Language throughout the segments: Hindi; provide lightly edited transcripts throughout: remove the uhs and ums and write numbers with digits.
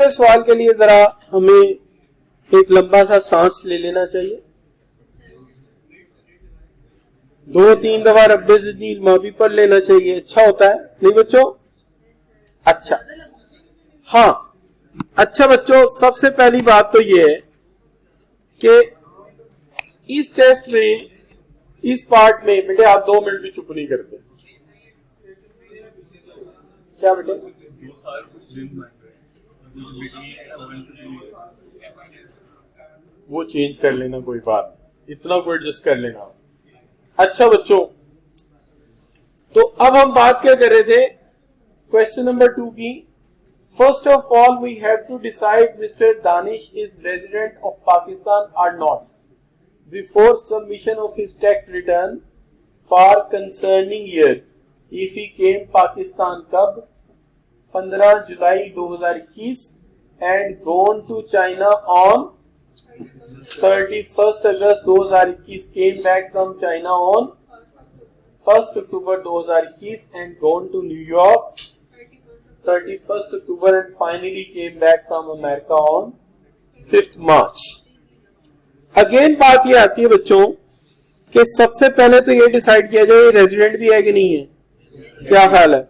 सवाल के लिए जरा हमें एक लंबा सा सांस ले लेना चाहिए। 2-3 दफा रब्बे ज़िदनी माफी पढ़ लेना चाहिए, अच्छा होता है नहीं बच्चों? अच्छा, हाँ अच्छा बच्चों, सबसे पहली बात तो ये है कि इस टेस्ट में, इस पार्ट में बेटे आप 2 मिनट भी चुप नहीं करते। क्या बेटे? वो चेंज कर लेना, कोई बात नहीं, इतना को एडजस्ट कर लेना। अच्छा बच्चों, तो अब हम बात क्या कर रहे थे क्वेश्चन नंबर 2 की। First of all we have to decide mister Danish is resident of Pakistan और not before submission of his tax return for concerning year if he came Pakistan कब? 15 July 2021 and gone to China on 31st August 2021, came back from China on 1st October 2021 and gone to New York 31st October and finally came back from America on 5th March. Again बात ये आती है बच्चों कि सबसे पहले तो ये डिसाइड किया जाए रेजिडेंट भी है कि नहीं है, क्या ख्याल है?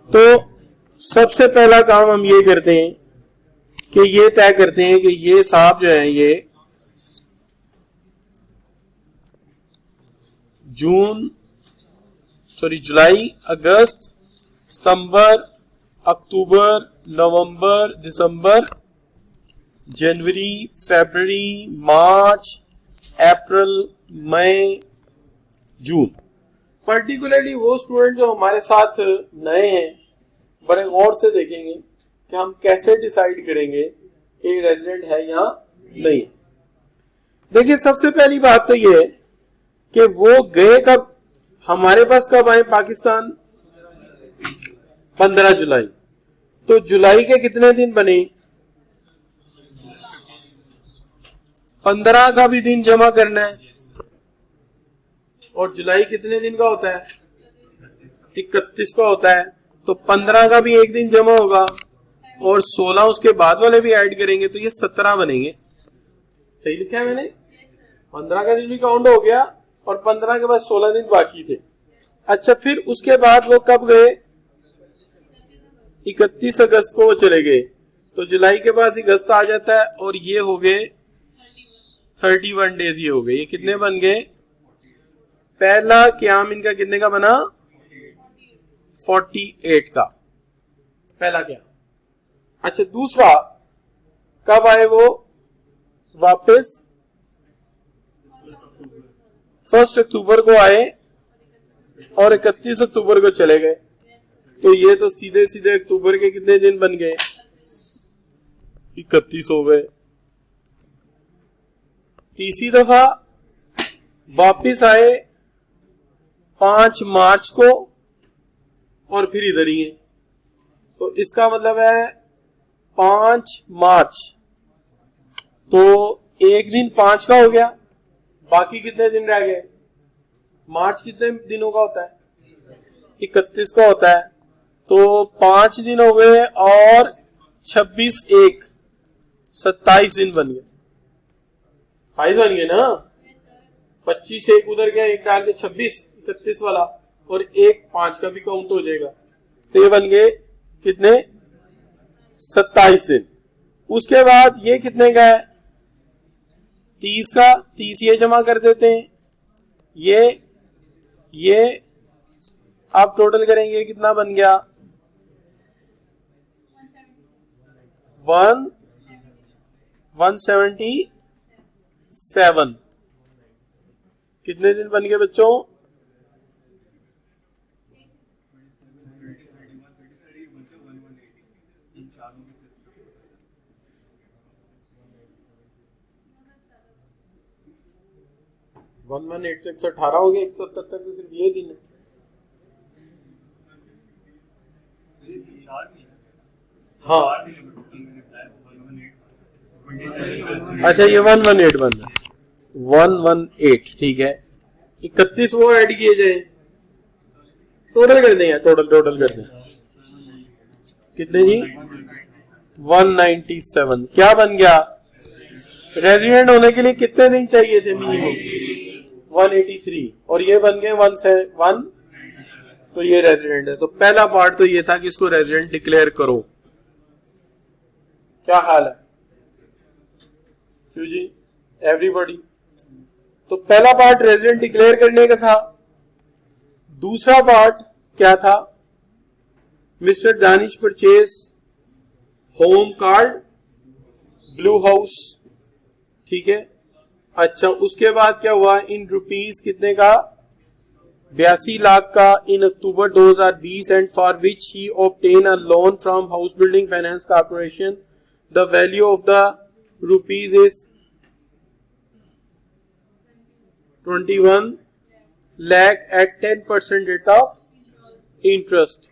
तो सबसे पहला काम हम ये करते हैं कि ये तय करते हैं कि ये साहब जो है ये जुलाई, अगस्त, सितंबर, अक्टूबर, नवंबर, दिसंबर, जनवरी, फरवरी, मार्च, अप्रैल, मई, जून। पर्टिकुलरली वो स्टूडेंट जो हमारे साथ नए हैं बड़े गौर से देखेंगे कि हम कैसे डिसाइड करेंगे कि रेजिडेंट है या नहीं। देखिए सबसे पहली बात तो ये है कि वो गए कब, हमारे पास कब आए पाकिस्तान? 15 जुलाई। तो जुलाई के कितने दिन बने? 15 का भी दिन जमा करना है और जुलाई कितने दिन का होता है? 31 का होता है। तो 15 का भी एक दिन जमा होगा और 16 उसके बाद वाले भी ऐड करेंगे तो ये 17 बनेंगे। सही लिखा है मैंने? 15 का दिन भी काउंट हो गया और 15 के बाद 16 दिन बाकी थे। अच्छा, फिर उसके बाद वो कब गए? 31 अगस्त को वो चले गए। तो जुलाई के बाद अगस्त आ जाता है और ये हो गए 31 डेज। ये हो गए, ये कितने बन गए? पहला क्याम इनका कितने का बना? 48 का पहला क्या। अच्छा, दूसरा कब आए वो वापस? 1 अक्टूबर को आए और 31 अक्टूबर को चले गए। तो ये तो सीधे सीधे अक्टूबर के कितने दिन बन गए? 31 हो गए। तीसरी दफा वापिस आए 5 मार्च को और फिर इधर ही है। तो इसका मतलब है 5 मार्च। तो एक दिन 5 का हो गया, बाकी कितने दिन रह गए? मार्च कितने दिनों का होता है? 31 का होता है। तो 5 दिन हो गए और 26 एक 27 दिन बन गए। 5 बन गए ना? 25 एक उधर गया, एक डाल के 26 31 वाला और एक 5 का भी काउंट हो जाएगा। तो ये बन गए कितने? 27 दिन। उसके बाद ये कितने का है? 30 का। 30 ये जमा कर देते हैं। ये आप टोटल करेंगे कितना बन गया? 177। कितने दिन बन गए बच्चों? 118 से 118 हो गया। 177 में सिर्फ ये दिन है। हाँ अच्छा, ये 118 बन रहा है। 118 ठीक है। 31 वो ऐड किए जाए, टोटल कर दें, टोटल कर दें कितने जी? 197 क्या बन गया? रेजिडेंट होने के लिए कितने दिन चाहिए थे मिनिमम? 183 और ये बन गए 1, तो ये रेजिडेंट है। तो पहला पार्ट तो ये था कि इसको रेजिडेंट डिक्लेयर करो। क्या हाल है? क्यों जी एवरीबॉडी? तो पहला पार्ट रेजिडेंट डिक्लेयर करने का था। दूसरा पार्ट क्या था? Mister Danish purchase home card blue house, ठीक है। अच्छा, उसके बाद क्या हुआ? इन रुपीस कितने का? 82 लाख का इन अक्टूबर 2020 and for which he obtain a loan from house building finance corporation. The value of the rupees is 21 lakh at 10% rate of interest.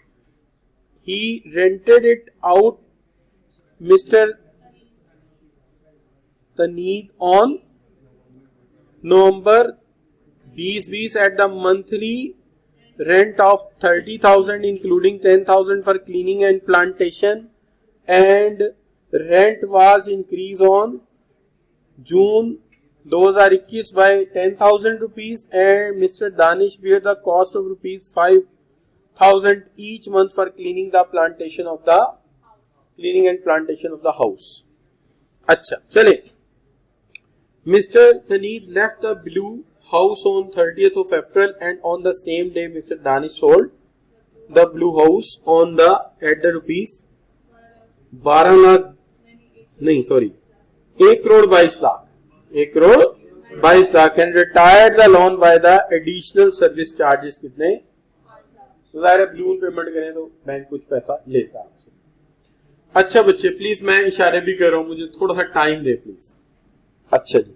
He rented it out Mr. Taneed on November 2020 at the monthly rent of 30,000 including 10,000 for cleaning and plantation, and rent was increased on June 2021 by 10,000 rupees, and Mr. Danish bear the cost of rupees 5,000 each month for cleaning and plantation of the house. अच्छा चले, Mr. Taneed left the blue house on 30th of April, and on the same day Mr. Danish sold the blue house at the rupees 12 lakh, नहीं sorry 1 crore 22 lakh, 1 crore 22 lakh, and retired the loan by the additional service charges कितने? ज़ाहिर ब्लून पेमेंट करें तो बैंक कुछ पैसा लेता है आपसे। अच्छा बच्चे प्लीज, मैं इशारे भी कर रहा हूं, मुझे थोड़ा सा टाइम दे प्लीज। अच्छा जी,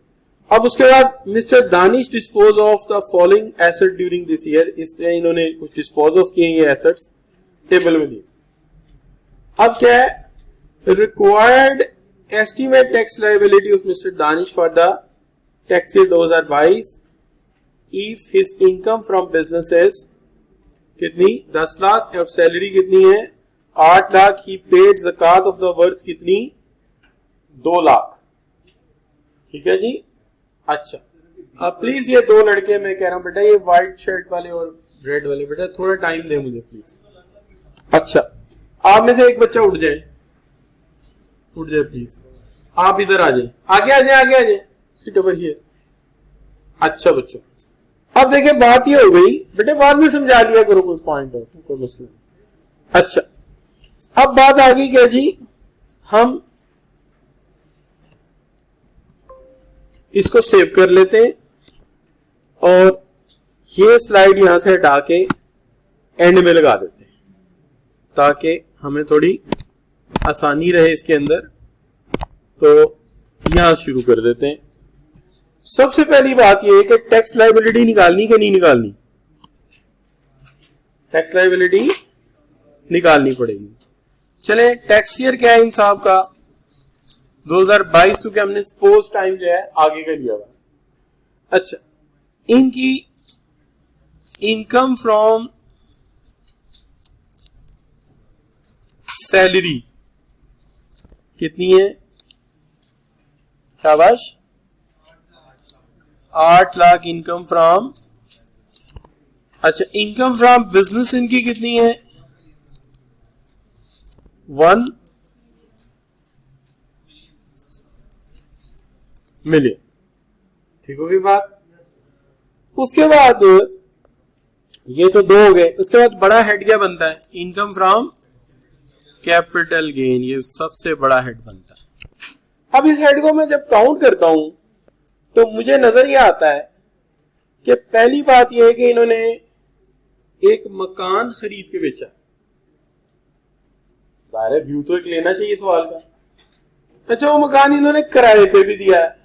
अब उसके बाद mister Danish dispose of the following asset during this year. इससे इन्होंने कुछ डिस्पोज ऑफ किए ये एसेट्स टेबल में दिए। अब क्या है? Required estimate tax liability of Mr. Danish for the tax year 2022 if his income from business is कितनी? 10 लाख, और सैलरी कितनी है? 8 लाख। ही पेड ज़कात ऑफ द वर्थ कितनी? 2 लाख। ठीक है जी। अच्छा, अब प्लीज ये 2 लड़के, मैं कह रहा हूं बेटा ये व्हाइट शर्ट वाले और रेड वाले, बेटा थोड़ा टाइम दे मुझे प्लीज। अच्छा, आप में से एक बच्चा उठ जाए प्लीज, आप इधर आ जाए, आगे आ जाए, सिट ओवर हियर। अच्छा बच्चों, अब देखिए बात ये हो गई, बेटे बाद में समझा लिया करो, कोई पॉइंट हो कोई मसला नहीं। अच्छा, अब बात आ गई क्या जी? हम इसको सेव कर लेते हैं और ये स्लाइड यहां से हटा के एंड में लगा देते हैं ताकि हमें थोड़ी आसानी रहे इसके अंदर। तो यहां शुरू कर देते हैं। सबसे पहली बात यह है कि टैक्स लायबिलिटी निकालनी कि नहीं निकालनी? टैक्स लायबिलिटी निकालनी पड़ेगी। चले, टैक्स ईयर क्या है इन साहब का? 2022, तो क्या हमने सपोज टाइम जो है आगे का लिया हुआ। अच्छा, इनकी इनकम फ्रॉम सैलरी कितनी है? शाबाश, 8 लाख इनकम फ्रॉम। अच्छा, इनकम फ्रॉम बिजनेस इनकी कितनी है? 1 मिलियन। ठीक होगी बात? उसके बाद ये तो 2 हो गए। उसके बाद बड़ा हेड क्या बनता है? इनकम फ्रॉम कैपिटल गेन, ये सबसे बड़ा हेड बनता है। अब इस हेड को मैं जब काउंट करता हूं तो मुझे नजर यह आता है कि पहली बात यह है कि इन्होंने एक मकान खरीद के बेचा। ज़ाहिर व्यू तो एक लेना चाहिए सवाल का। अच्छा, वो मकान इन्होंने किराए पे भी दिया है,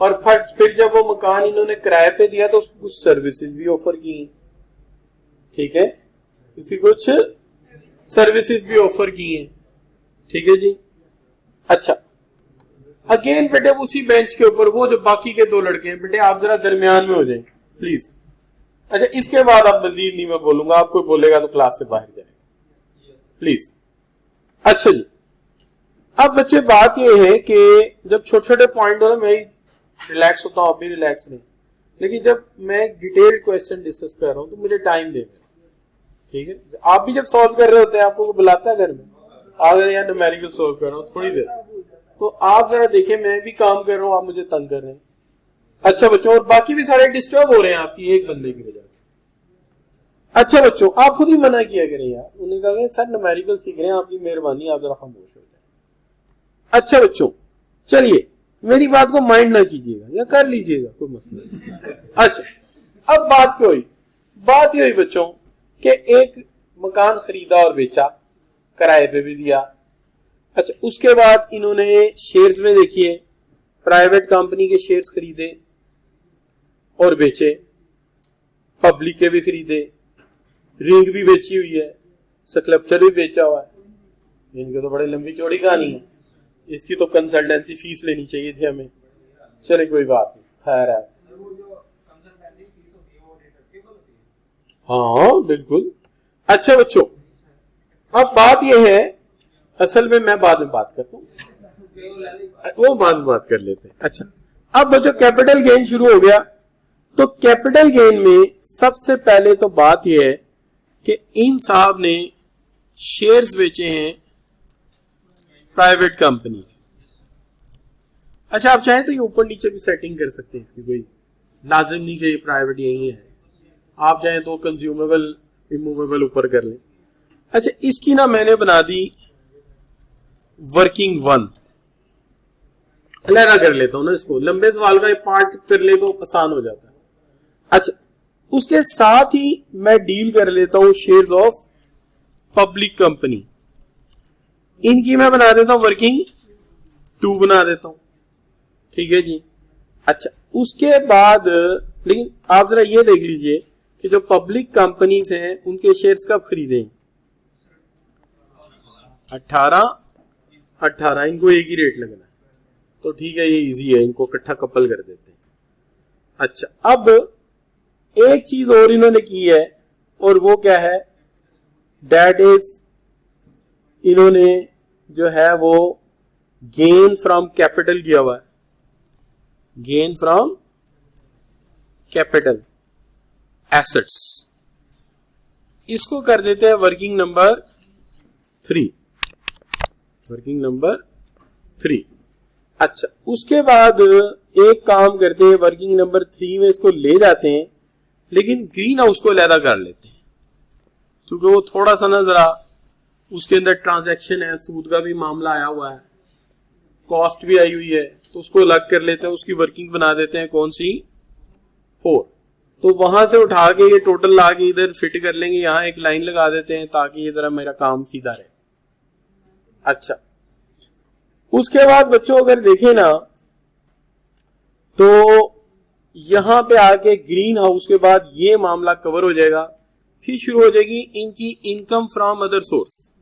और फिर जब वो मकान इन्होंने किराए पे दिया तो उसको कुछ सर्विसेज भी ऑफर की। ठीक है, इसकी कुछ सर्विसेज भी ऑफर की हैं। ठीक है जी। अच्छा, अगेन बेटे उसी बेंच के ऊपर वो जो बाकी के 2 लड़के हैं, बेटे आप जरा दरमियान में हो जाएं प्लीज। अच्छा, इसके बाद आप मजीद नहीं मैं बोलूंगा, आप कोई बोलेगा तो क्लास से बाहर जाए प्लीज। अच्छा जी, अब बच्चे बात ये है कि जब छोटे छोटे पॉइंट हो ना मैं रिलैक्स होता हूँ, आप भी रिलैक्स नहीं, लेकिन जब मैं डिटेल्ड क्वेश्चन डिस्कस कर रहा हूँ तो मुझे टाइम देना, ठीक है। आप भी जब सॉल्व कर रहे होते हैं आपको बुलाता है घर में, अगर यार न्यूमेरिकल सॉल्व कर रहा हूँ थोड़ी देर, तो आप जरा देखें मैं भी काम कर रहा हूँ, आप मुझे तंग कर रहे हैं। अच्छा बच्चों, और बाकी भी सारे डिस्टर्ब हो रहे हैं आपकी एक बंदे की वजह से। अच्छा बच्चों, आप खुद ही मना किया करें यार, उन्होंने कहा सर न्यूमेरिकल सीख रहे हैं, आपकी मेहरबानी, आप जरा खामोश हो जाए। अच्छा बच्चों, चलिए मेरी बात को माइंड ना कीजिएगा या कर लीजिएगा, कोई मसला नहीं। अच्छा, अब बात क्या हुई? बात ये हुई बच्चों कि एक मकान खरीदा और बेचा, किराए पे भी दिया। अच्छा, उसके बाद इन्होंने शेयर्स में देखिए प्राइवेट कंपनी के शेयर्स खरीदे और बेचे, पब्लिक के भी खरीदे, रिंग भी बेची हुई है, स्कल्पचर भी बेचा हुआ है। इनकी तो बड़ी लंबी चौड़ी कहानी है, इसकी तो कंसल्टेंसी फीस लेनी चाहिए थी हमें। चले कोई बात नहीं, खैर है। हाँ बिल्कुल। अच्छा बच्चों, अब बात यह है, असल में मैं बाद में बात करता हूँ, वो बाद में बात कर लेते हैं। अच्छा, अब बच्चों कैपिटल गेन शुरू हो गया। तो कैपिटल गेन में सबसे पहले तो बात यह है कि इन साहब ने शेयर्स बेचे हैं प्राइवेट कंपनी के। अच्छा, आप चाहें तो ये ऊपर नीचे भी सेटिंग कर सकते हैं इसकी, कोई लाजिम नहीं कि ये प्राइवेट यही है, आप चाहें तो कंज्यूमेबल इमूवेबल ऊपर कर लें। अच्छा, इसकी ना मैंने बना दी वर्किंग वन, अलग कर लेता हूं ना इसको, लंबे सवाल का पार्ट कर ले तो आसान हो जाता है। अच्छा, उसके साथ ही मैं डील कर लेता हूं शेयर्स ऑफ पब्लिक कंपनी, इनकी मैं बना देता हूं वर्किंग टू बना देता हूं, ठीक है जी। अच्छा, उसके बाद लेकिन आप जरा ये देख लीजिए कि जो पब्लिक कंपनीज हैं उनके शेयर्स कब खरीदे? 18 इनको एक ही रेट लगना है, तो ठीक है, ये इजी है, इनको इकट्ठा कपल कर देते हैं। अच्छा, अब एक चीज और इन्होंने की है, और वो क्या है? दैट इज इन्होंने जो है वो गेन फ्रॉम कैपिटल किया हुआ है, गेन फ्रॉम कैपिटल एसेट्स, इसको कर देते हैं वर्किंग नंबर 3, वर्किंग नंबर 3। अच्छा, उसके बाद एक काम करते हैं, वर्किंग नंबर 3 में इसको ले जाते हैं, लेकिन ग्रीन हाउस को अलहदा कर लेते हैं, क्योंकि वो थोड़ा सा ना जरा उसके अंदर ट्रांजैक्शन है, सूद का भी मामला आया हुआ है, कॉस्ट भी आई हुई है, तो उसको अलग कर लेते हैं, उसकी वर्किंग बना देते हैं कौन सी? 4। तो वहां से उठा के ये टोटल ला के इधर फिट कर लेंगे, यहां एक लाइन लगा देते हैं ताकि ये जरा मेरा काम सीधा रहे। अच्छा, उसके बाद बच्चों अगर देखें ना तो यहां पे आके ग्रीन हाउस के बाद ये मामला कवर हो जाएगा, फिर शुरू हो जाएगी इनकी इनकम फ्रॉम अदर सोर्स।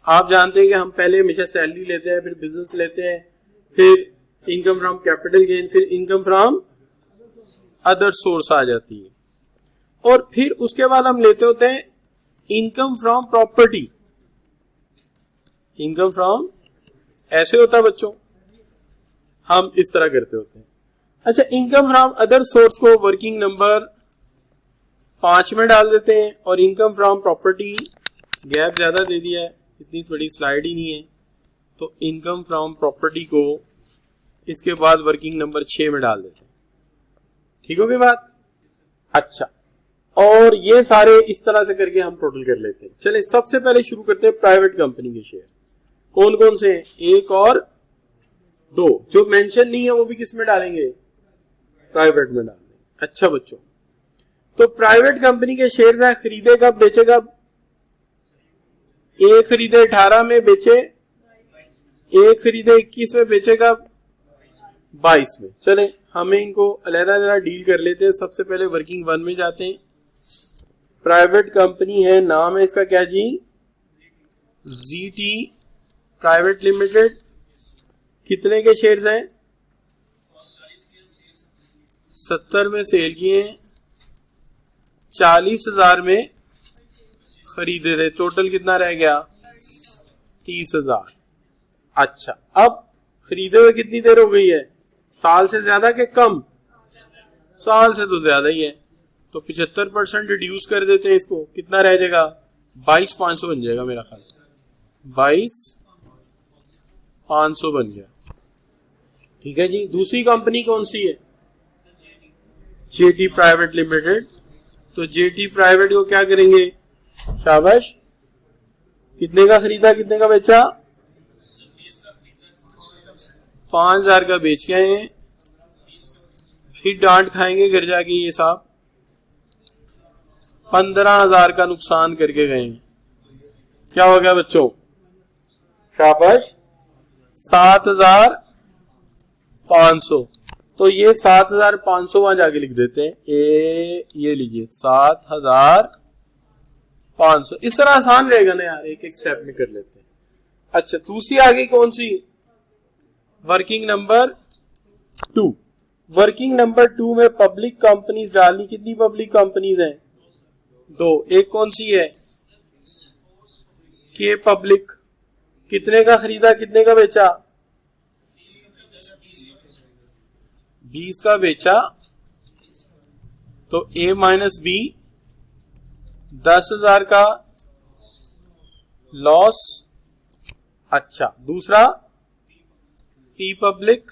आप जानते हैं कि हम पहले हमेशा सैलरी लेते हैं, फिर बिजनेस लेते हैं, फिर इनकम फ्रॉम कैपिटल गेन, फिर इनकम फ्रॉम अदर सोर्स आ जाती है, और फिर उसके बाद हम लेते होते हैं income from property. Income from ऐसे होता है बच्चों, हम इस तरह करते होते हैं। अच्छा, इनकम फ्रॉम अदर सोर्स को वर्किंग नंबर 5 में डाल देते हैं, और इनकम फ्रॉम प्रॉपर्टी गैप ज्यादा दे दिया है, इतनी बड़ी स्लाइड ही नहीं है, तो इनकम फ्रॉम प्रॉपर्टी को इसके बाद वर्किंग नंबर 6 में डाल देते हैं। ठीक हो गई बात? अच्छा, और ये सारे इस तरह से करके हम टोटल कर लेते हैं। चले सबसे पहले शुरू करते हैं प्राइवेट कंपनी के शेयर्स। कौन कौन से हैं? 1 और 2, जो मेंशन नहीं है वो भी किस में डालेंगे? प्राइवेट में डालेंगे। अच्छा बच्चों, तो प्राइवेट कंपनी के शेयर्स है, खरीदे कब बेचे कब? एक खरीदे 18 में, बेचे एक खरीदे 21 में, बेचे कब? 22 में। चले हमें इनको अलग-अलग डील कर लेते हैं। सबसे पहले वर्किंग 1 में जाते हैं। प्राइवेट कंपनी है, नाम है इसका क्या जी? GT private limited. कितने के शेयर्स हैं? 70 में सेल किए हैं, 40,000 में खरीदे थे, टोटल कितना रह गया? 30,000। अच्छा, अब खरीदे हुए कितनी देर हो गई है? साल से ज्यादा के कम? साल से तो ज्यादा ही है, तो 75% रिड्यूस कर देते हैं इसको, कितना रह जाएगा? 22,500 बन जाएगा मेरा ख्याल से, 22,500 बन गया। ठीक है जी। दूसरी कंपनी कौन सी है? Jetty private limited. तो जेटी प्राइवेट को क्या करेंगे? शाबाश, कितने का खरीदा, कितने का बेचा? 5,000 का बेच के आए हैं, फिर डांट खाएंगे घर जाके ये साहब, 15,000 का नुकसान करके गए हैं। क्या हो गया बच्चों? शाबाश, 7,500। तो ये 7,500 वहां जाके लिख देते हैं, ये लीजिए 7,500। इस तरह आसान रहेगा ना यार, एक एक स्टेप में कर लेते हैं। अच्छा, दूसरी आगे कौन सी? Working number 2। वर्किंग नंबर 2 में पब्लिक कंपनीज डालनी। कितनी पब्लिक कंपनीज हैं? 2। एक कौन सी है? के पब्लिक। कितने का खरीदा, कितने का बेचा? 20 का बेचा, तो A माइनस बी 10,000 का लॉस। अच्छा, दूसरा पी पब्लिक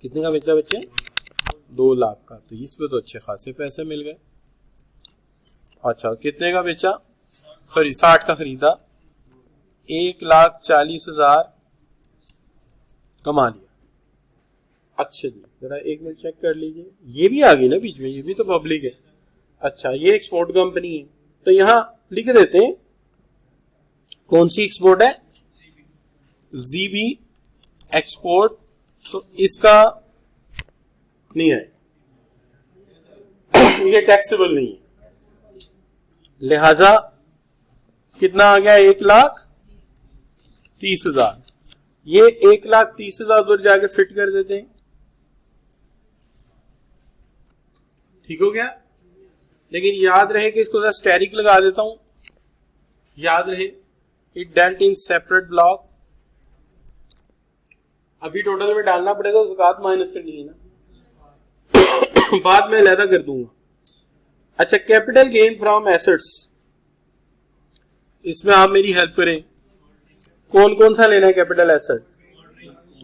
कितने का बेचा बच्चे? 2 लाख का, तो इस पे तो अच्छे खासे पैसे मिल गए। अच्छा, कितने का बेचा? सॉरी 60 का खरीदा, 1,40,000 कमा लिया। अच्छा जी, जरा एक मिनट चेक कर लीजिए, ये भी आ गई ना बीच में, ये भी तो पब्लिक है। अच्छा, ये एक्सपोर्ट कंपनी है, तो यहां लिख देते हैं कौन सी एक्सपोर्ट है? GB export. तो इसका नहीं है, ये टैक्सेबल नहीं है, लिहाजा कितना आ गया? 1,30,000। ये 1,30,000 उधर जाके फिट कर देते हैं। ठीक हो गया? लेकिन याद रहे कि इसको स्टेरिक लगा देता हूं, याद रहे, it dealt in separate block. अभी टोटल में डालना पड़ेगा, ज़कात माइनस करनी है ना, बाद में अलहदा कर दूंगा। अच्छा, कैपिटल गेन फ्रॉम एसेट्स, इसमें आप मेरी हेल्प करें। कौन कौन सा लेना है कैपिटल एसेट?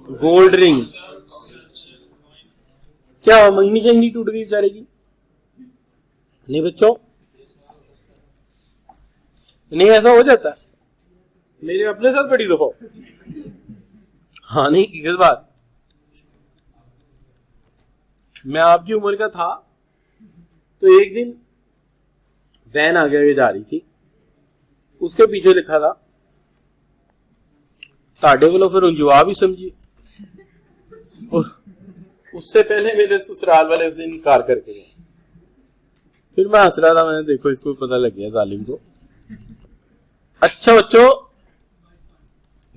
Gold ring. क्या हुआ, मंगनी चंगनी टूट गई बेचारे की? नहीं बच्चों, नहीं ऐसा हो जाता, मेरे अपने साथ बड़ी दफा। हाँ, नहीं किस बात, मैं आपकी उम्र का था, तो एक दिन वैन आगे जा रही थी, उसके पीछे लिखा था ताड़े वालों, फिर जवाब ही समझिए। उससे पहले मेरे ससुराल वाले उसे इनकार करके गए, फिर मैं हंस रहा था, मैंने देखो इसको पता लग गया जालिम को। अच्छा बच्चों,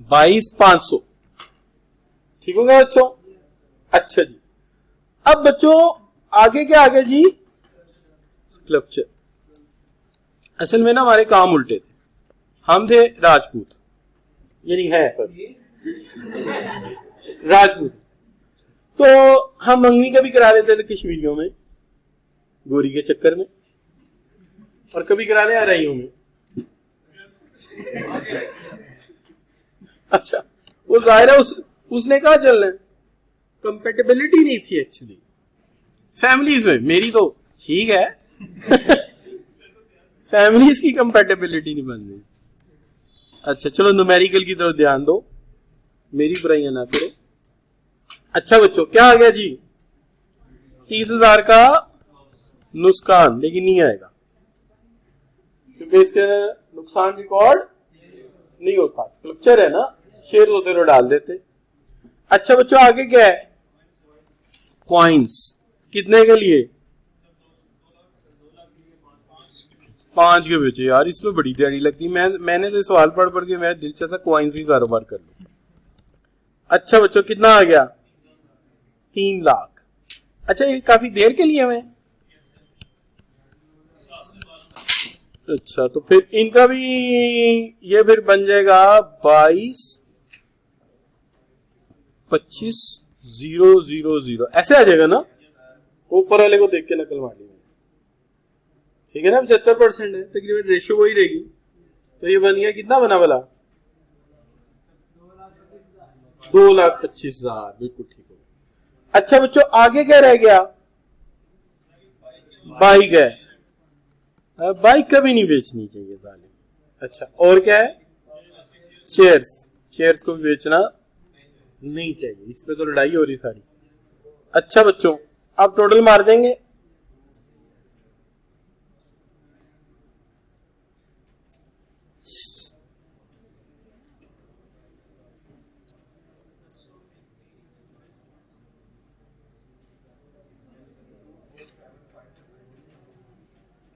22,500 ठीक हो गया बच्चों? अच्छा जी, अब बच्चों आगे क्या आगे जी? स्कल्पचर। असल में ना हमारे काम उल्टे थे, हम थे राजपूत, यानी है सर राजपूत, तो हम मंगनी का भी करा लेते थे कश्मीरियों में, गोरी के चक्कर में, और कभी करा ले आरइयों में। अच्छा, वो जाहिर है उसने कहा चलना है, कंपेटेबिलिटी नहीं थी एक्चुअली फैमिलीज में, मेरी तो ठीक है फैमिलीज की कंपेटेबिलिटी नहीं बन रही। अच्छा चलो, न्यूमेरिकल की तरफ ध्यान दो, मेरी बुराइयां ना करो। अच्छा बच्चों, क्या आ गया जी? 30,000 का नुकसान, लेकिन नहीं आएगा क्योंकि इसके नुकसान रिकॉर्ड नहीं होता, स्कल्पचर है ना, शेर होते तो डाल देते। अच्छा बच्चों, आगे क्या है? कॉइन्स। कितने के लिए? 5 के बेचे। यार इसमें बड़ी दिहाड़ी लगती, मैंने तो सवाल पढ़ पढ़ के मेरा दिल चाहता कॉइन्स की कारोबार कर लूं। अच्छा बच्चों, कितना आ गया? 3 लाख। अच्छा, ये काफी देर के लिए हमें अच्छा, तो फिर इनका भी ये फिर बन जाएगा 22 25 000, ऐसे आ जाएगा ना, ऊपर वाले को देख के नकल मार ली। ठीक है ना, 75% है, तकरीबन रेशियो वही रहेगी। तो ये बन गया, कितना बना भला? 2,25,000, बिल्कुल ठीक हो गया। अच्छा बच्चों, आगे क्या रह गया? बाइक है। बाइक कभी नहीं बेचनी चाहिए जालिम। अच्छा, और क्या है? चेयर्स, चेयर्स को भी बेचना नहीं चाहिए, इस पे तो लड़ाई हो रही सारी। अच्छा बच्चों, अब टोटल मार देंगे।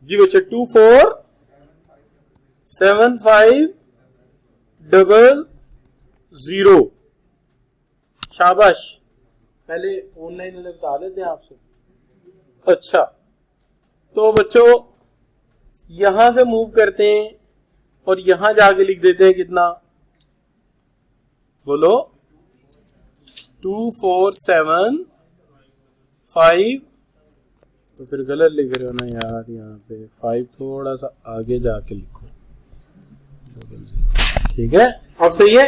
जी बच्चे, 247500। शाबाश, पहले ऑनलाइन वाले बता देते हैं आपसे। अच्छा, तो बच्चों यहां से मूव करते हैं और यहां जाके लिख देते हैं कितना? बोलो। 2475, तो फिर गलत लिख रहे हो ना यार, यहाँ पे 5 थोड़ा सा आगे जाके लिखो। ठीक है, अब सही है?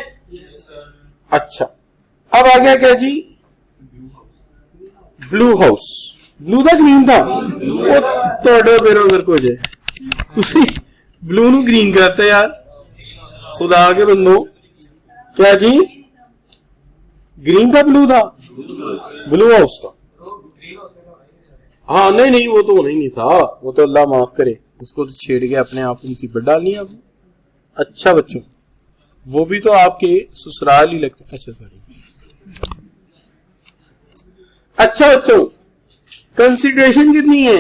अच्छा, अब आ गया क्या जी? Blue house. ब्लू था ग्रीन था? को जे तुसी ब्लू नु ग्रीन करते यार, खुदा के बंदो। क्या जी, ग्रीन था ब्लू था? ब्लू हाउस था। हाँ नहीं नहीं, वो तो नहीं था, वो तो अल्लाह माफ करे, उसको तो छेड़ के अपने आप मुसीबत डालनी है आपने। अच्छा बच्चों, वो भी तो आपके ससुराल ही लगते। अच्छा सॉरी। अच्छा बच्चों, कंसिडरेशन कितनी है?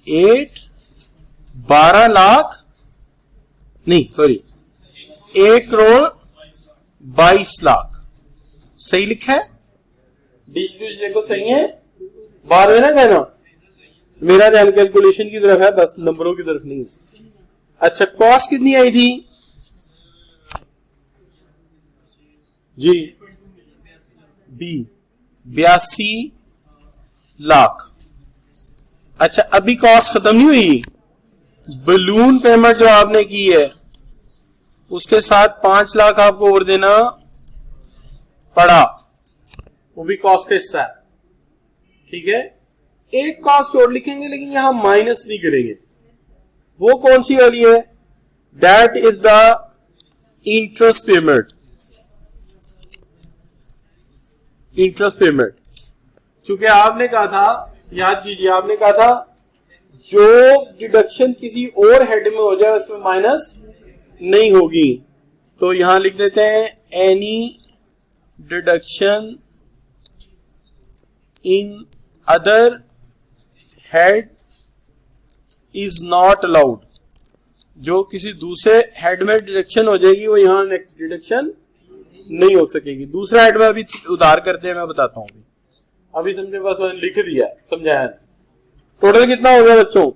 ए 12 लाख नहीं, सॉरी, 1,22,00,000 सही लिखा है? को सही है, 12 ना कहना, मेरा ध्यान कैलकुलेशन की तरफ है, बस नंबरों की तरफ नहीं। अच्छा, कॉस्ट कितनी आई थी जी? बी 82 लाख। अच्छा, अभी कॉस्ट खत्म नहीं हुई, बलून पेमेंट जो आपने की है उसके साथ 5 लाख आपको और देना पड़ा, वो भी कॉस्ट का हिस्सा है। ठीक है, एक कॉस्ट और लिखेंगे लेकिन यहां माइनस नहीं करेंगे। वो कौन सी वाली है? That is the interest payment. Interest payment, चूंकि आपने कहा था, याद कीजिए, आपने कहा था जो डिडक्शन किसी और हेड में हो जाए उसमें माइनस नहीं होगी। तो यहां लिख देते हैं any deduction in other head is not allowed. जो किसी दूसरे हेड में डिडक्शन हो जाएगी वो यहां डिडक्शन नहीं हो सकेगी। दूसरा हेड में अभी उधार करते हैं, मैं बताता हूं। अभी समझे, बस मैंने लिख दिया, समझाया। टोटल कितना हो गया बच्चों?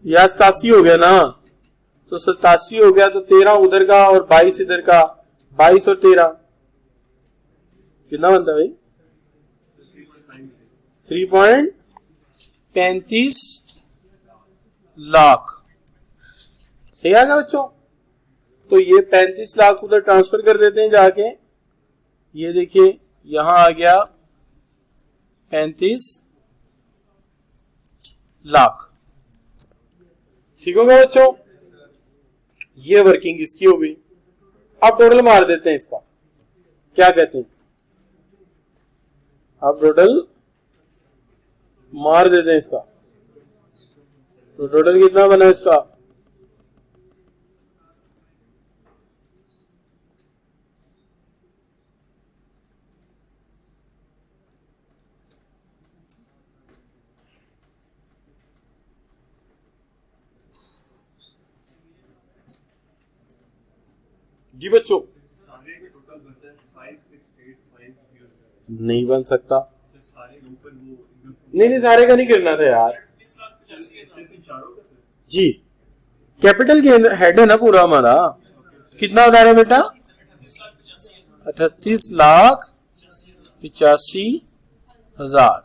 या 87 हो गया ना, तो 87 हो गया, तो 13 उधर का और 22 इधर का, 22 और 13 कितना बनता है भाई? 3.35 लाख। सही आ गया बच्चों? तो ये 35 लाख उधर ट्रांसफर कर देते हैं जाके। ये देखिए यहां आ गया 35 लाख। ठीक हो गया बच्चों? ये वर्किंग इसकी हो गई। अब टोटल मार देते हैं इसका, क्या कहते हैं? अब टोटल मार देते हैं इसका, तो टोटल कितना बना इसका? जी बच्चों, नहीं बन सकता। नहीं सारे का नहीं गिरना था यार जी। कैपिटल के हेड है ना पूरा हमारा। कितना बता रहे बेटा? 38,85,000।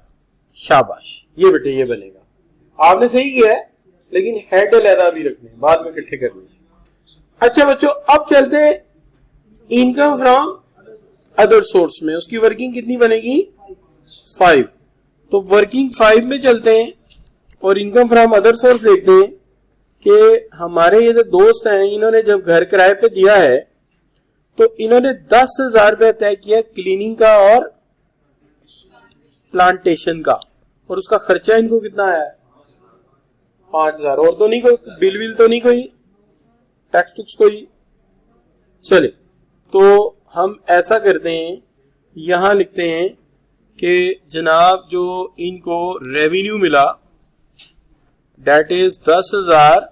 शाबाश, ये बेटे ये बनेगा। आपने सही किया है, लेकिन हेड अलहदा भी रखने, बाद में इकट्ठे करने। अच्छा बच्चों, अब चलते हैं इनकम फ्रॉम अदर सोर्स में। उसकी वर्किंग कितनी बनेगी? 5। तो वर्किंग 5 में चलते हैं और इनकम फ्रॉम अदर सोर्स देखते हैं कि हमारे ये जो दोस्त हैं, इन्होंने जब घर किराए पे दिया है तो इन्होंने 10,000 रुपया तय किया क्लीनिंग का और प्लांटेशन का, और उसका खर्चा इनको कितना आया है? 5,000। और तो नहीं कोई बिल विल तो नहीं कोई टैक्स टुक्स कोई? चले तो हम ऐसा करते हैं, यहां लिखते हैं कि जनाब जो इनको रेवेन्यू मिला डेट इज 10,000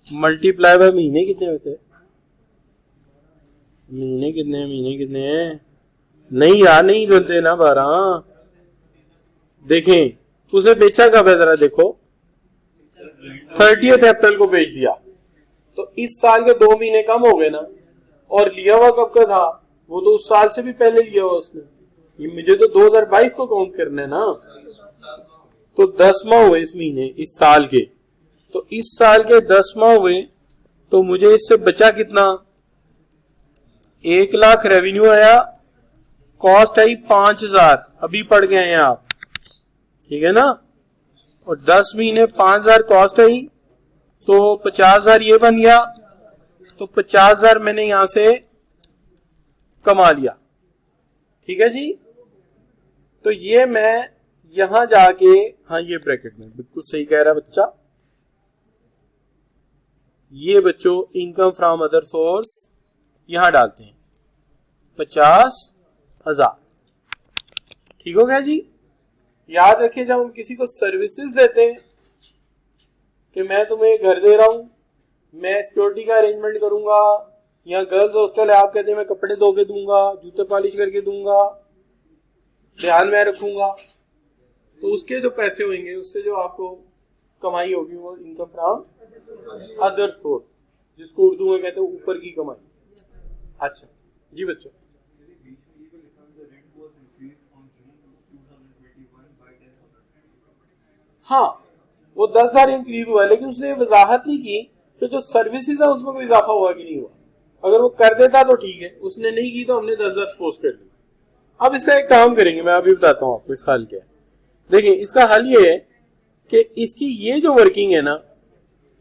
मल्टीप्लाई बाय महीने कितने वैसे? महीने कितने हैं? नहीं यार, नहीं बनते ना 12। देखें उसे बेचा कब है, जरा देखो। 30 अप्रैल को बेच दिया, तो इस साल के 2 महीने कम हो गए ना। और लिया हुआ कब का था? वो तो उस साल से भी पहले लिया हुआ उसने। ये मुझे तो 2022 को काउंट करना है ना। तो 10 माह हुए इस महीने, इस साल के। तो इस साल के 10 माह हुए, तो मुझे इससे बचा कितना? 1 लाख रेवेन्यू आया, कॉस्ट आई 5,000। अभी पढ़ गए हैं आप, ठीक है ना। और 10 महीने 5,000 कॉस्ट आई, तो 50,000 ये बन गया। तो 50,000 मैंने यहां से कमा लिया, ठीक है जी। तो ये मैं यहां जाके, हाँ ये ब्रैकेट में बिल्कुल सही कह रहा है बच्चा। ये बच्चों इनकम फ्रॉम अदर सोर्स यहां डालते हैं 50,000, ठीक हो गया जी। याद रखिए, जब हम किसी को सर्विसेज देते हैं कि मैं तुम्हें घर दे रहा हूं, मैं सिक्योरिटी का अरेंजमेंट करूंगा, यहाँ गर्ल्स हॉस्टल है, आप कहते हैं मैं कपड़े धो के दूंगा, जूते पॉलिश करके दूंगा, ध्यान में रखूंगा, तो उसके जो पैसे होंगे उससे जो आपको कमाई होगी वो इनकम फ्रॉम अदर सोर्स, जिसको उर्दू में कहते हैं ऊपर की कमाई। अच्छा जी बच्चों, हाँ वो 10,000 इंक्रीज हुआ है, लेकिन उसने वजाहत नहीं की कि जो सर्विसेज है उसमें कोई इजाफा हुआ कि नहीं हुआ। अगर वो कर देता तो ठीक है, उसने नहीं की तो हमने 10,000 सपोज कर दी। अब इसका एक काम करेंगे, मैं अभी बताता हूँ आपको इसका हल क्या है। देखिए इसका हल ये है कि इसकी ये जो वर्किंग है ना,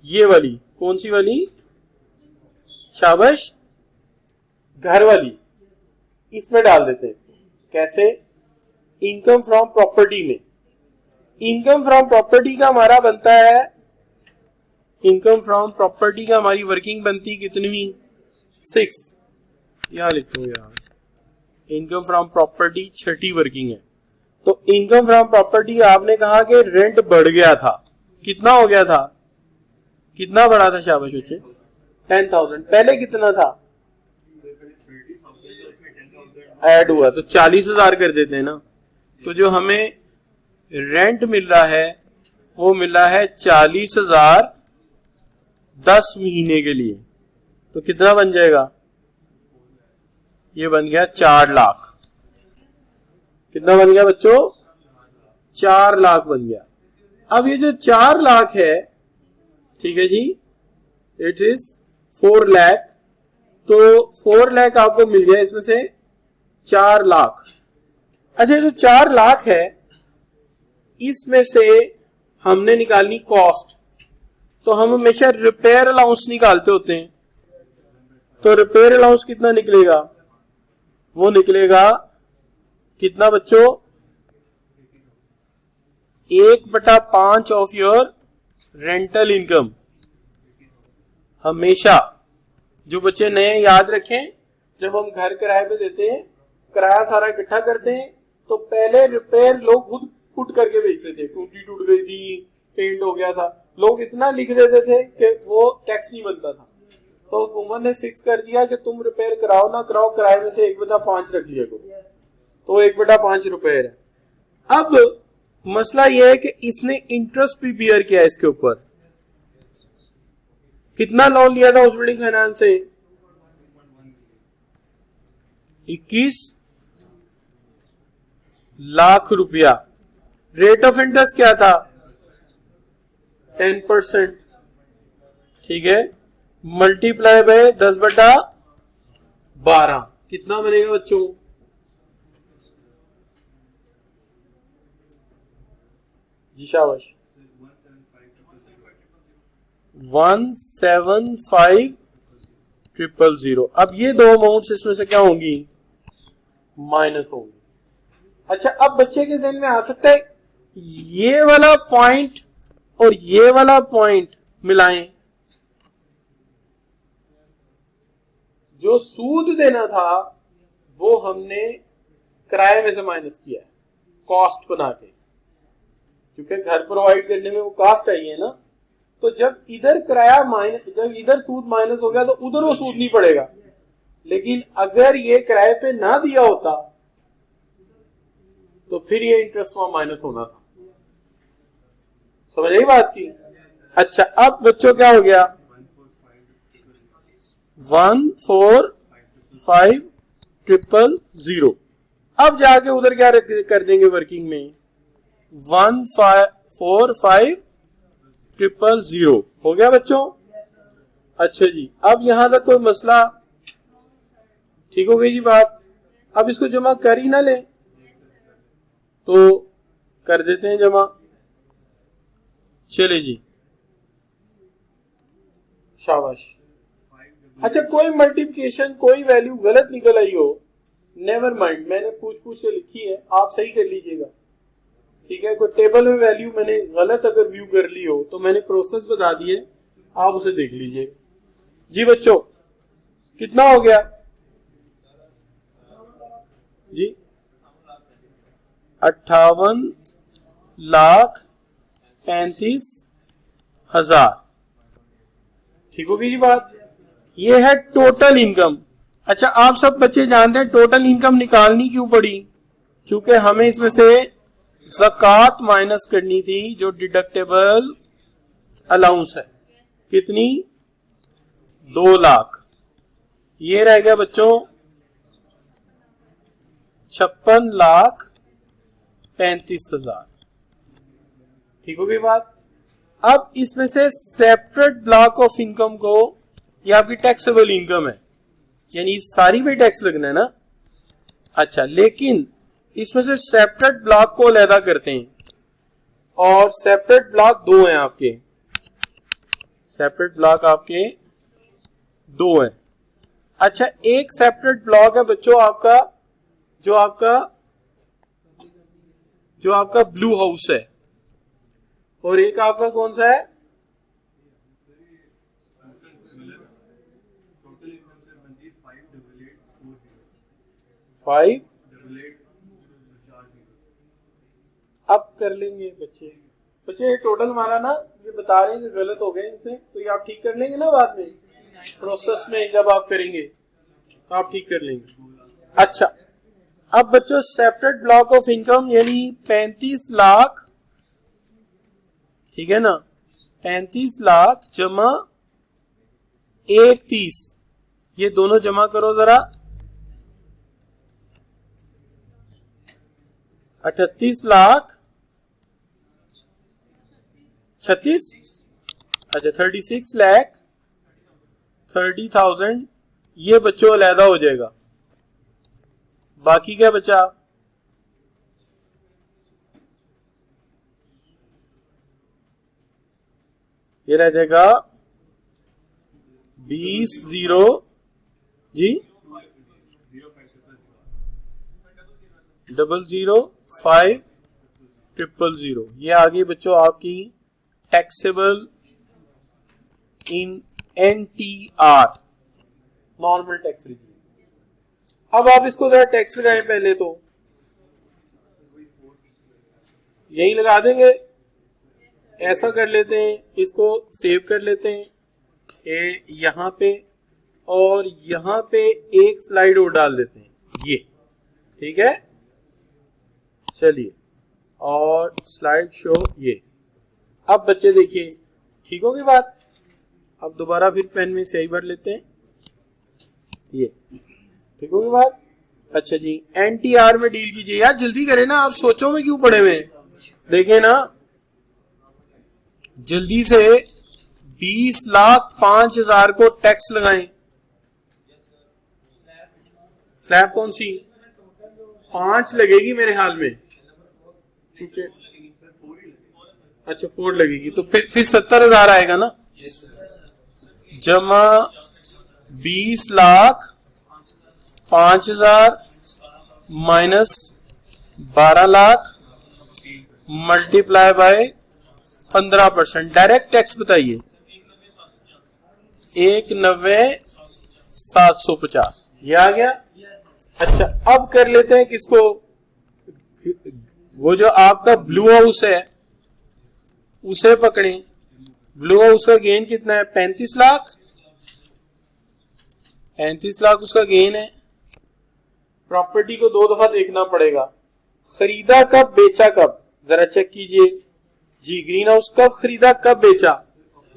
ये वाली, कौन सी वाली? शाबाश, घर वाली, इसमें डाल देते हैं इसको। कैसे? इनकम फ्रॉम प्रॉपर्टी में। इनकम फ्रॉम प्रॉपर्टी का हमारा बनता है, इनकम फ्रॉम प्रॉपर्टी का हमारी वर्किंग बनती कितनी? 6। यहां लिखो यार, इनकम फ्रॉम प्रॉपर्टी 6ठी वर्किंग है। तो इनकम फ्रॉम प्रॉपर्टी आपने कहा कि रेंट बढ़ गया था, कितना हो गया था? कितना बढ़ा था शाबाश बच्चे? 10,000। पहले कितना था? ऐड हुआ तो 40,000 कर देते हैं ना। तो जो हमें रेंट मिल रहा है वो मिल रहा है 40,000 10 महीने के लिए। तो कितना बन जाएगा? ये बन गया 4 लाख। कितना बन गया बच्चों? 4 लाख बन गया। अब ये जो 4 लाख है, ठीक है जी, इट इज 4 लाख। तो 4 लाख आपको मिल गया, इसमें से 4 लाख। अच्छा, जो 4 लाख है इसमें से हमने निकालनी कॉस्ट। तो हम हमेशा रिपेयर अलाउंस निकालते होते हैं। तो रिपेयर अलाउंस कितना निकलेगा? वो निकलेगा कितना बच्चों? 1/5 ऑफ योर रेंटल इनकम। हमेशा जो बच्चे नए याद रखें, जब हम घर किराए पे देते हैं, किराया सारा इकट्ठा करते हैं, तो पहले रिपेयर लोग खुद पुट करके बेचते थे। टूटी टूट गई थी, पेंट हो गया था, लोग इतना लिख देते थे कि वो टैक्स नहीं बनता था। तो हुकूमत ने फिक्स कर दिया कि तुम रिपेयर कराओ ना कराओ, किराए में से 1/5 रख लिया करो। तो 1/5 रुपए है। अब मसला यह है कि इसने इंटरेस्ट भी बियर किया इसके ऊपर। कितना लोन लिया था उस बिल्डिंग फाइनेंस से? 21 लाख रुपया। रेट ऑफ इंटरेस्ट क्या था? 10%। ठीक है, मल्टीप्लाई बाय 10/12 कितना बनेगा बच्चों? जी शाबाश, 175,000। अब ये दो अमाउंट्स इसमें से क्या होंगी? माइनस होंगी। अच्छा, अब बच्चे के ज़हन में आ सकता है ये वाला पॉइंट और ये वाला पॉइंट मिलाएं। जो सूद देना था वो हमने किराए में से माइनस किया है, कॉस्ट बना के, क्योंकि घर प्रोवाइड करने में वो कॉस्ट आई है ना। तो जब इधर किराया माइनस, जब इधर सूद माइनस हो गया तो उधर वो सूद नहीं पड़ेगा। लेकिन अगर ये किराए पे ना दिया होता तो फिर ये इंटरेस्ट वहां माइनस होना था। समझ आई बात की? अच्छा, अब बच्चों क्या हो गया? 145,000। अब जाके उधर क्या कर देंगे वर्किंग में? 145,000 हो गया बच्चों। अच्छा जी, अब यहां तक कोई मसला? ठीक हो गई जी बात। अब इसको जमा कर ही ना ले तो कर देते हैं जमा। चले जी, शाबाश। अच्छा, कोई मल्टीप्लिकेशन, कोई वैल्यू गलत निकल आई हो, नेवर माइंड, मैंने पूछ के लिखी है, आप सही कर लीजिएगा। ठीक है, कोई टेबल में वैल्यू मैंने गलत अगर व्यू कर ली हो तो मैंने प्रोसेस बता दी है, आप उसे देख लीजिए। जी बच्चों, कितना हो गया जी? 58,35,000। ठीक होगी जी बात। ये है टोटल इनकम। अच्छा, आप सब बच्चे जानते हैं टोटल इनकम निकालनी क्यों पड़ी? क्योंकि हमें इसमें से ज़कात माइनस करनी थी, जो डिडक्टेबल अलाउंस है। कितनी? 2 लाख। ये रह गया बच्चों 56,35,000। ठीक हो गई बात। अब इसमें से सेपरेट ब्लॉक ऑफ इनकम को, ये आपकी टैक्सेबल इनकम है, यानी सारी पे टैक्स लगना है ना। अच्छा, लेकिन इसमें से सेपरेट ब्लॉक को अलहदा करते हैं, और सेपरेट ब्लॉक 2 हैं आपके। सेपरेट ब्लॉक आपके 2 हैं। अच्छा, एक सेपरेट ब्लॉक है बच्चों आपका, जो आपका ब्लू हाउस है, और एक आपका कौन सा है? फाइव। अब कर लेंगे बच्चे टोटल हमारा ना, ये बता रहे हैं कि गलत हो गए इनसे, तो ये आप ठीक कर लेंगे ना बाद में प्रोसेस में, जब आप करेंगे तो आप ठीक कर लेंगे। अच्छा, अब बच्चों सेपरेट ब्लॉक ऑफ इनकम यानी 35 लाख, ठीक है ना, 35 लाख जमा 130, ये दोनों जमा करो जरा। 38 लाख 36, अच्छा 36 लाख 30,000, ये बच्चों अलहदा हो जाएगा। बाकी क्या बचा? ये रह जाएगा 20,000 जी 005,000। ये आ गई बच्चों आपकी taxable in NTR, normal tax regime. अब आप इसको जरा टैक्स लगाएं पहले, तो यही लगा देंगे। ऐसा कर लेते हैं, इसको सेव कर लेते हैं यहां पे, और यहां पे एक स्लाइड और डाल देते हैं, ये ठीक है। चलिए, और स्लाइड शो ये। अब बच्चे देखिए, ठीक होगी बात। अब दोबारा फिर पेन में स्याही भर लेते हैं, ये ठीक होगी बात। अच्छा जी, एनटीआर में डील कीजिए। यार जल्दी करें ना, आप सोचो में क्यों पड़े हुए। देखें ना, जल्दी से 20,05,000 को टैक्स लगाएं। स्लैब कौन सी? 5 लगेगी मेरे हाल में, ठीक है। अच्छा 4 लगेगी, तो फिर 70,000 आएगा ना, जमा 20,05,000 minus 12,00,000 multiply by 15%। Direct tax बताइए। 1,90,750 ये आ गया। अच्छा अब कर लेते हैं किसको, वो जो आपका ब्लू हाउस है उसे पकड़े। ब्लू हाउस का गेन कितना है? 35 लाख। 35 लाख उसका गेन है। प्रॉपर्टी को 2 दफा देखना पड़ेगा, खरीदा कब, बेचा कब, जरा चेक कीजिए जी। ग्रीन हाउस कब खरीदा, कब बेचा?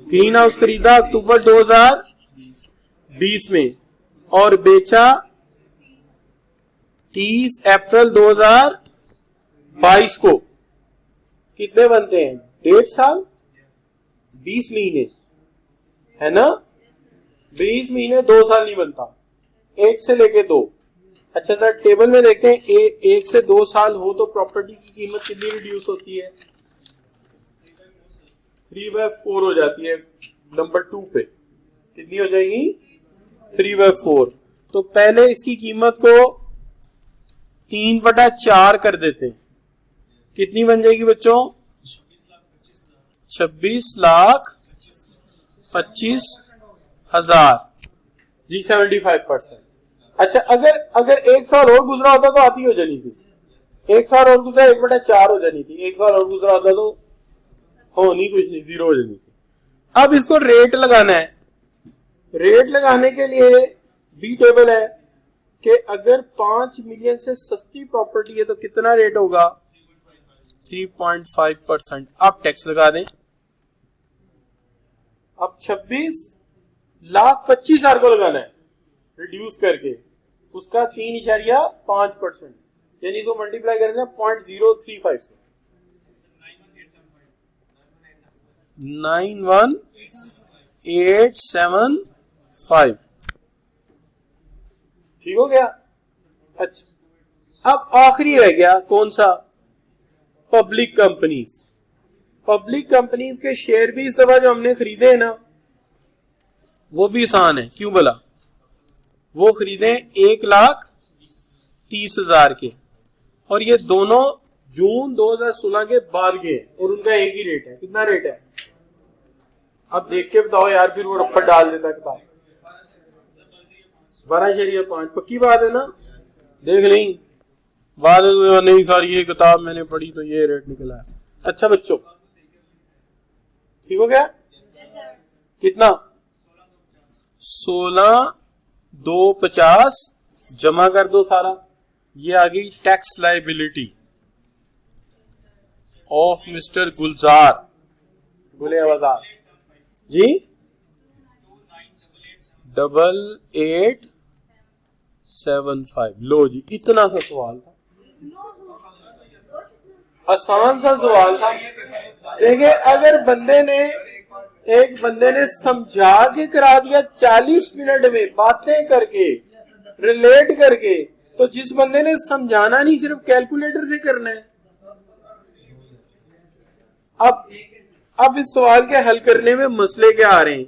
ग्रीन हाउस खरीदा अक्टूबर 2020 में और बेचा 30 अप्रैल 2022 को। कितने बनते हैं? 1.5 साल, 20 महीने है ना। 20 महीने 2 साल नहीं बनता, 1 से लेके 2। अच्छा सर टेबल में देखते हैं, 1 से 2 साल हो तो प्रॉपर्टी की कीमत कितनी रिड्यूस होती है? 3/4 हो जाती है। नंबर 2 पे कितनी हो जाएगी? 3/4। तो पहले इसकी कीमत को 3/4 कर देते हैं। कितनी बन जाएगी बच्चों? 26,25,000 जी, 75%। अच्छा अगर 1 साल और गुजरा होता तो आती हो जानी थी। 1 साल और गुजरा 1/4 हो जानी थी। 1 साल और गुजरा होता तो होनी कुछ नहीं, 0 हो जानी थी। अब इसको रेट लगाना है। रेट लगाने के लिए बी टेबल है कि अगर 5 मिलियन से सस्ती प्रॉपर्टी है तो कितना रेट होगा? 3.5%। अब टैक्स लगा दें। अब 26,25,000 को लगाना है रिड्यूस करके, उसका 3.5%, यानी इसको मल्टीप्लाई करें 0.035 से 91,875। ठीक हो गया। अच्छा अब आखिरी रह गया कौन सा? Public companies. पब्लिक कंपनीज के शेयर भी इस दफा जो हमने खरीदे हैं ना, वो भी आसान है। क्यों बोला? वो खरीदे 1,30,000 के, और ये दोनों जून 2016 के बाद के, और उनका एक ही रेट है। कितना रेट है? अब देख के बताओ यार, फिर वो रफ्फड़ डाल देता किताब। 12.5 पक्की बात है ना? देख नहीं बाद नहीं सर ये किताब मैंने पढ़ी तो ये रेट निकला है। अच्छा बच्चों ठीक हो गया? कितना? 16,250 जमा कर दो सारा। ये आ गई tax liability of mister Gulzar, गुले आवाजार जी। 8875। लो जी, इतना सा सवाल था, आसान सा सवाल था। देखिए अगर एक बंदे ने समझा के करा दिया 40 मिनट में बातें करके, रिलेट करके, तो जिस बंदे ने समझाना नहीं सिर्फ कैलकुलेटर से करना है। अब इस सवाल के हल करने में मसले क्या आ रहे हैं?